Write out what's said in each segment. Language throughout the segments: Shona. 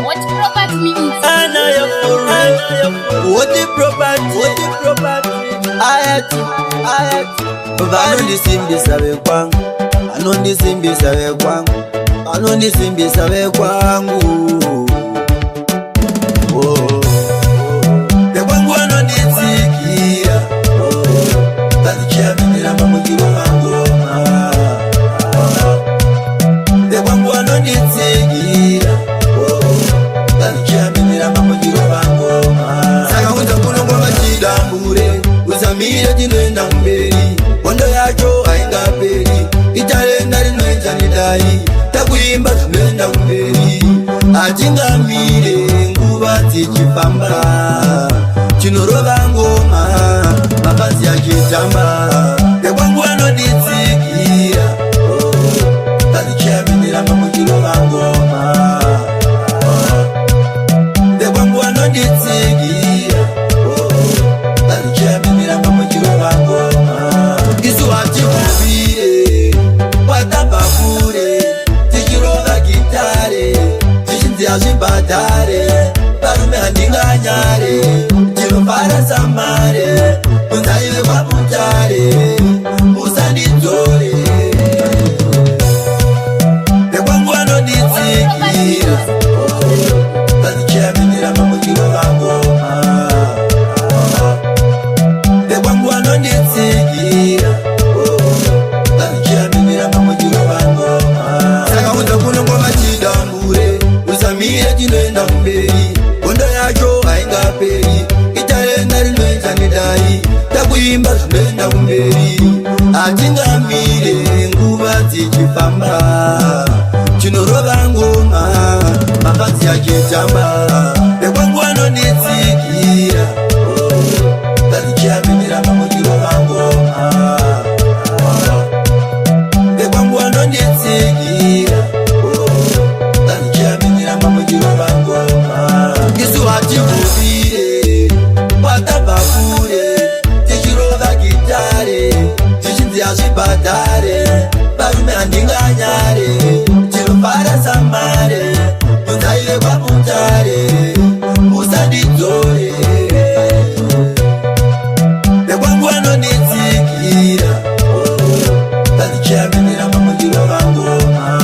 What property means? What the property? I had to. I know this in this away kwang. I know this in this away kwang. I know this in this away kwang. Oh, the one one on the tiki. Oh, that's the chairman. I'm a give the one one on the tiki. Oh, that's the chairman. I'm a give Saka unza kuno kwa machida mbure Uzamire jinenda mberi Wando yacho ainga peri Italenda rinweza nidai Takuimba tunenda mberi Ajinga mire nguva tichipamba Chinoroba ngoma Makazi ya kitamba Dekwangu wano ditsikia Tadikia minira mamukiroba ngoma Dekwangu wano ditsikia Azibadare, barume handinganyare, jino para samare, unzaile kwa mutare, usanditore. Dekwangu wano ditsikira, tazikia minira mamukiro vangoma. Dekwangu wano ditsikira, tazikia minira mamukiro vangoma. Saka unza kuno ngoma chidambure, Uzamire jinenda mberi Kondo yacho ainga peri Italenda rinweza nidai Takuimba tunenda mberi Ajinga mire nguva zichipamba Chinoroba ngoma Makazi ya kitamba Dekwangu wano nitsikira Tadikia minira mamukiro vangoma Dekwangu wano nitsikira Isu hachibubire Watabakure Tichiroga gitare Tichinzi azibadare Barume handinganyare Chirofara samare Unzaile kwa mutare Usanditore Dekwangu wano nitsikira Tadikia minira mamukiro vangoma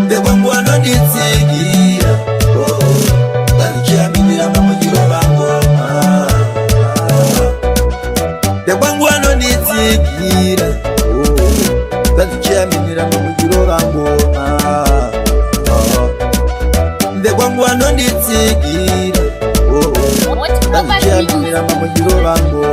Dekwangu wano nitsikira Tadikia minira mamukiro vangoma Dekwangu wano nitsikira Tadikia minira mamukiro vangoma Dekwangu wano nitsikira What property Tadikia means? minira mamukiro vangoma